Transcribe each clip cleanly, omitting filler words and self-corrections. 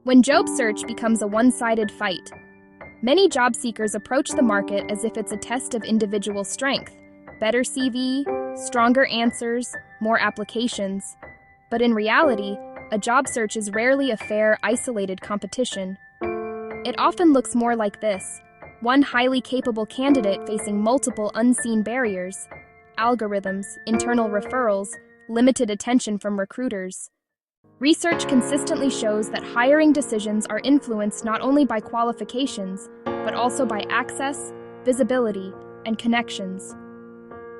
When job search becomes a one-sided fight, many job seekers approach the market as if it's a test of individual strength. Better CV, stronger answers, more applications. But in reality, a job search is rarely a fair, isolated competition. It often looks more like this: one highly capable candidate facing multiple unseen barriers, algorithms, internal referrals, limited attention from recruiters. Research consistently shows that hiring decisions are influenced not only by qualifications, but also by access, visibility, and connections.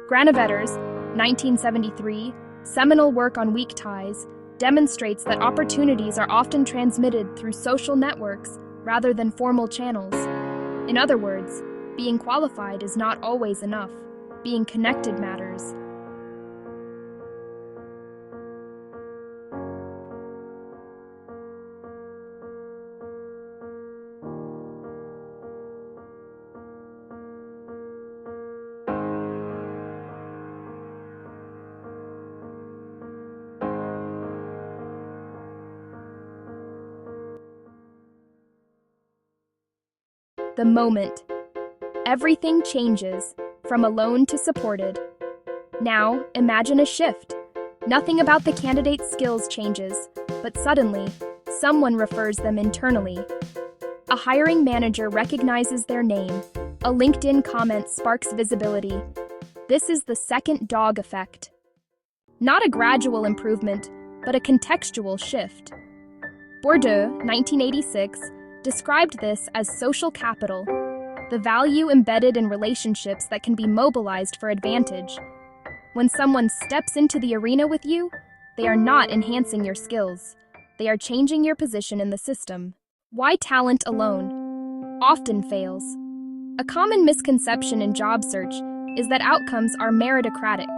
Granovetter's 1973 seminal work on weak ties demonstrates that opportunities are often transmitted through social networks rather than formal channels. In other words, being qualified is not always enough. Being connected matters. The moment. Everything changes, from alone to supported. Now, imagine a shift. Nothing about the candidate's skills changes, but suddenly, someone refers them internally. A hiring manager recognizes their name. A LinkedIn comment sparks visibility. This is the second dog effect. Not a gradual improvement, but a contextual shift. Bordeaux, 1986, described this as social capital, the value embedded in relationships that can be mobilized for advantage. When someone steps into the arena with you, they are not enhancing your skills. They are changing your position in the system. Why talent alone often fails? A common misconception in job search is that outcomes are meritocratic.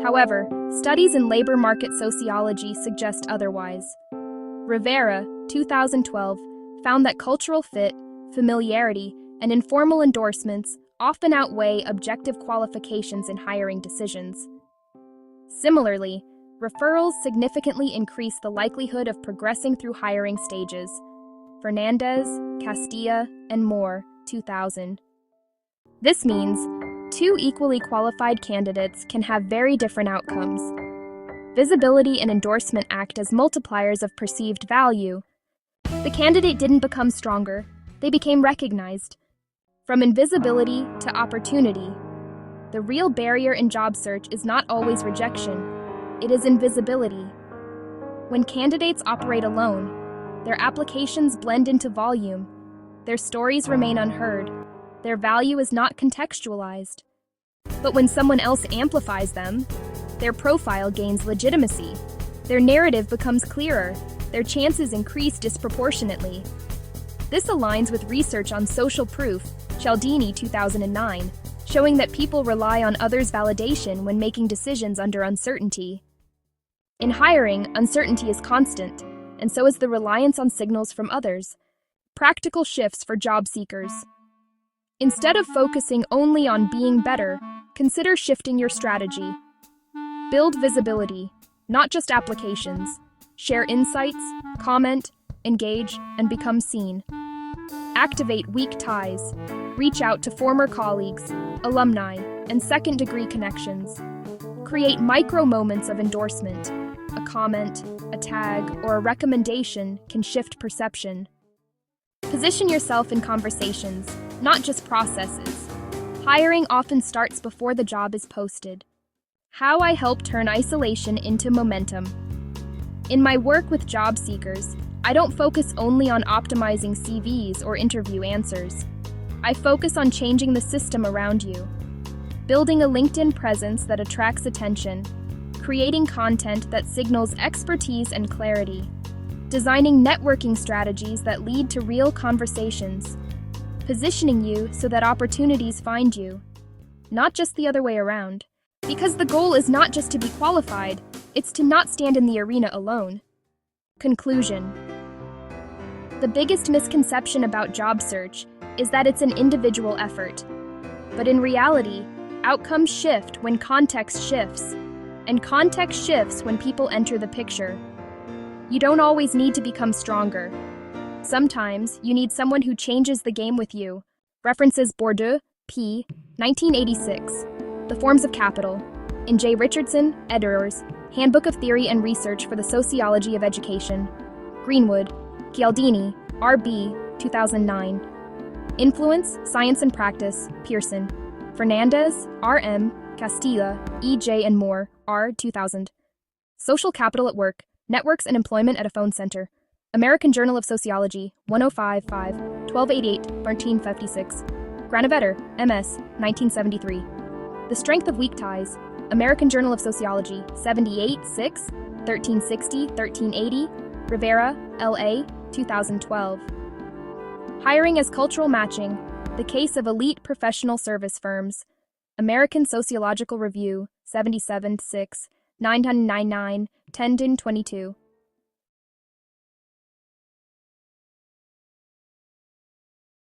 However, studies in labor market sociology suggest otherwise. Rivera, 2012, found that cultural fit, familiarity, and informal endorsements often outweigh objective qualifications in hiring decisions. Similarly, referrals significantly increase the likelihood of progressing through hiring stages. Fernandez, Castilla, and Moore, 2000. This means two equally qualified candidates can have very different outcomes. Visibility and endorsement act as multipliers of perceived value. The candidate didn't become stronger, they became recognized. From invisibility to opportunity, the real barrier in job search is not always rejection, it is invisibility. When candidates operate alone, their applications blend into volume, their stories remain unheard, their value is not contextualized. But when someone else amplifies them, their profile gains legitimacy, their narrative becomes clearer, their chances increase disproportionately. This aligns with research on social proof, Cialdini 2009, showing that people rely on others' validation when making decisions under uncertainty. In hiring, uncertainty is constant, and so is the reliance on signals from others. Practical shifts for job seekers. Instead of focusing only on being better, consider shifting your strategy. Build visibility, not just applications. Share insights, comment, engage, and become seen. Activate weak ties. Reach out to former colleagues, alumni, and second-degree connections. Create micro moments of endorsement. A comment, a tag, or a recommendation can shift perception. Position yourself in conversations, not just processes. Hiring often starts before the job is posted. How I help turn isolation into momentum. In my work with job seekers, I don't focus only on optimizing CVs or interview answers. I focus on changing the system around you. Building a LinkedIn presence that attracts attention. Creating content that signals expertise and clarity. Designing networking strategies that lead to real conversations. Positioning you so that opportunities find you. Not just the other way around. Because the goal is not just to be qualified, it's to not stand in the arena alone. Conclusion. The biggest misconception about job search is that it's an individual effort. But in reality, outcomes shift when context shifts, and context shifts when people enter the picture. You don't always need to become stronger. Sometimes you need someone who changes the game with you. References Bourdieu, p. 1986. The Forms of Capital. In J. Richardson, Editors, Handbook of Theory and Research for the Sociology of Education. Greenwood, Chialdini, R.B., 2009. Influence, Science and Practice, Pearson. Fernandez, R.M., Castilla, E.J. and Moore, R. 2000. Social Capital at Work, Networks and Employment at a Phone Center. American Journal of Sociology, 105.5, 1288, 1356. Granovetter, M.S., 1973. The Strength of Weak Ties. American Journal of Sociology, 78, 6, 1360, 1380. Rivera, L.A., 2012. Hiring as Cultural Matching. The Case of Elite Professional Service Firms. American Sociological Review, 77, 6, 999, 10-22.